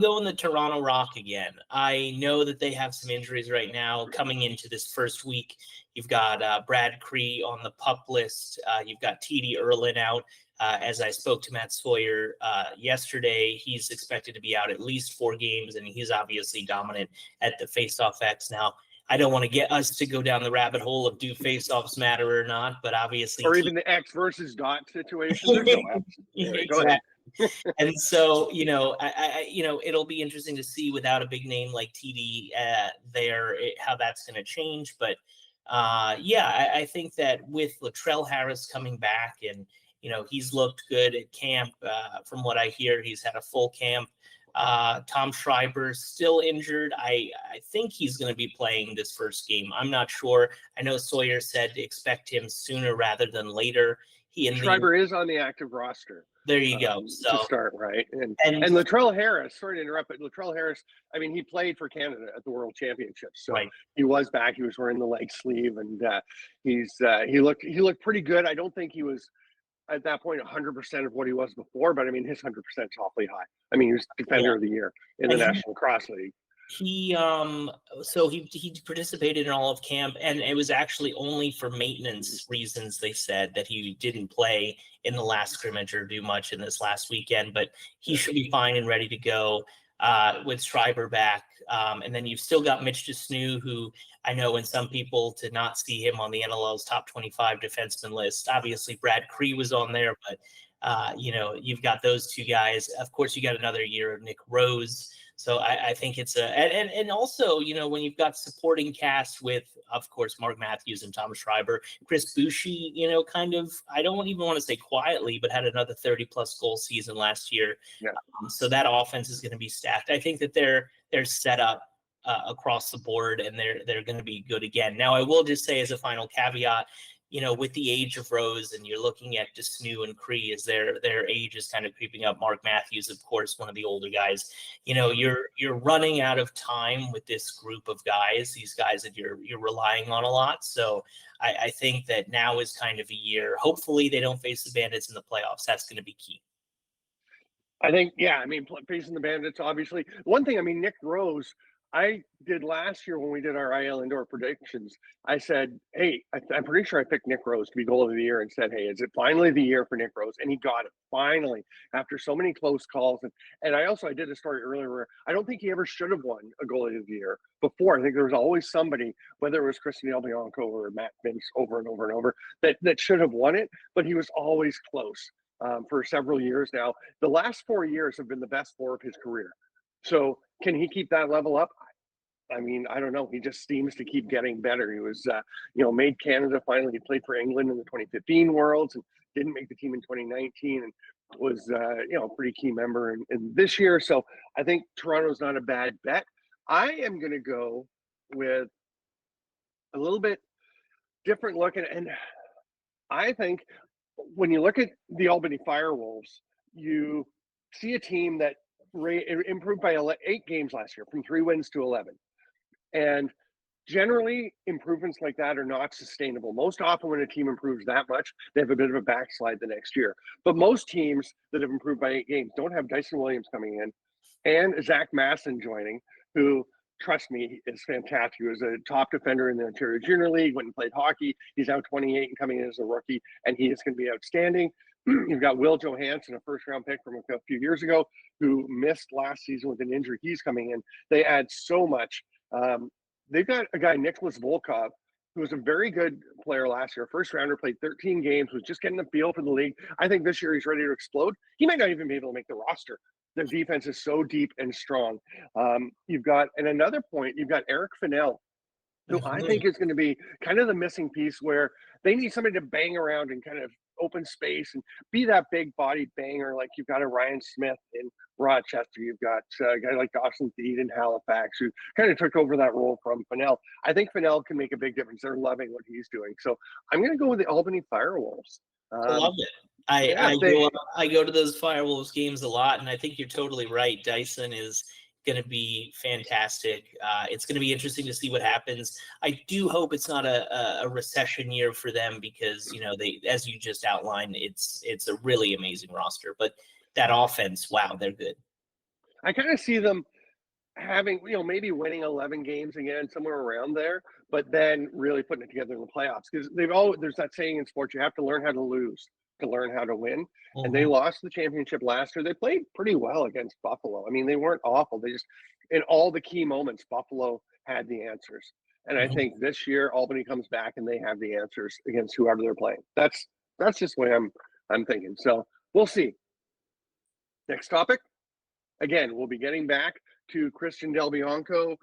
Going the Toronto Rock again. I know that they have some injuries right now coming into this first week. You've got Brad Cree on the pup list. You've got TD Erlin out. As I spoke to Matt Sawyer yesterday, he's expected to be out at least 4 games, and he's obviously dominant at the faceoff X. Now, I don't want to get us to go down the rabbit hole of do faceoffs matter or not, but obviously, or even the X versus dot situation. There's no X. Anyway, go ahead. And so, it'll be interesting to see without a big name like TD how that's going to change. But I think that with Latrell Harris coming back, and he's looked good at camp. From what I hear, he's had a full camp. Tom Schreiber still injured. I think he's going to be playing this first game. I'm not sure. I know Sawyer said to expect him sooner rather than later. Schreiber is on the active roster. There you go. So to start, right? And Latrell Harris, sorry to interrupt, but Latrell Harris, I mean, he played for Canada at the World Championships. So He was back. He was wearing the leg sleeve, and he looked pretty good. I don't think he was at that point 100% of what he was before, but I mean, his 100% is awfully high. I mean, he was Defender of the Year in the National Lacrosse League. He participated in all of camp, and it was actually only for maintenance reasons. They said that he didn't play in the last scrimmage or do much in this last weekend, but he should be fine and ready to go with Schreiber back. And then you've still got Mitch Desnew, who I know in some people to not see him on the NLL's top 25 defenseman list. Obviously, Brad Cree was on there, but you've got those two guys. Of course, you got another year of Nick Rose. So I think it's and also, when you've got supporting cast with, of course, Mark Matthews and Thomas Schreiber, Chris Boucher, kind of, I don't even want to say quietly, but had another 30-plus goal season last year. Yeah. So that offense is going to be stacked. I think that they're set up across the board, and they're going to be good again. Now, I will just say as a final caveat, with the age of Rose, and you're looking at Desnew and Cree as their age is kind of creeping up. Mark Matthews, of course, one of the older guys. You're running out of time with this group of guys, these guys that you're relying on a lot. So I think that now is kind of a year. Hopefully they don't face the Bandits in the playoffs. That's going to be key. I think, facing the Bandits, obviously. One thing, Nick Rose, I did last year when we did our IL indoor predictions. I said, hey, I'm pretty sure I picked Nick Rose to be goal of the year and said, hey, is it finally the year for Nick Rose? And he got it finally after so many close calls. And I did a story earlier where I don't think he ever should have won a goalie of the year before. I think there was always somebody, whether it was Christian Albianco or Matt Vince over and over and over, that should have won it, but he was always close for several years now. The last 4 years have been the best 4 of his career. So can he keep that level up? I don't know. He just seems to keep getting better. He was, made Canada finally. He played for England in the 2015 Worlds and didn't make the team in 2019 and was, a pretty key member in this year. So I think Toronto's not a bad bet. I am going to go with a little bit different look. And I think when you look at the Albany Firewolves, you see a team that improved by 8 games last year, from 3 wins to 11. And generally, improvements like that are not sustainable. Most often when a team improves that much, they have a bit of a backslide the next year. But most teams that have improved by 8 games don't have Dyson Williams coming in and Zach Masson joining, who, trust me, is fantastic. He was a top defender in the Ontario Junior League, went and played hockey. He's now 28 and coming in as a rookie, and he is going to be outstanding. You've got Will Johansson, a first-round pick from a few years ago, who missed last season with an injury. He's coming in. They add so much. They've got a guy, Nicholas Volkov, who was a very good player last year. First-rounder, played 13 games, was just getting the feel for the league. I think this year he's ready to explode. He might not even be able to make the roster. Their defense is so deep and strong. You've got, and another point, you've got Eric Fennell, who I think is going to be kind of the missing piece where they need somebody to bang around and kind of open space and be that big body banger. Like you've got a Ryan Smith in Rochester. You've got a guy like Dawson Theed in Halifax who kind of took over that role from Fennell. I think Fennell can make a big difference. They're loving what he's doing. So I'm going to go with the Albany Firewolves. I love it. I go to those Firewolves games a lot, and I think you're totally right. Dyson is going to be fantastic. It's going to be interesting to see what happens. I do hope it's not a recession year for them because, they, as you just outlined, it's a really amazing roster. But that offense, wow, they're good. I kind of see them having, maybe winning 11 games again, somewhere around there, but then really putting it together in the playoffs. Because there's that saying in sports, you have to learn how to lose to learn how to win. And they lost the championship last year. They played pretty well against Buffalo. I mean, they weren't awful. They just, in all the key moments, Buffalo had the answers. And I think this year Albany comes back and they have the answers against whoever they're playing. That's just the way I'm thinking. So we'll see. Next topic. Again, we'll be getting back to Christian Del Bianco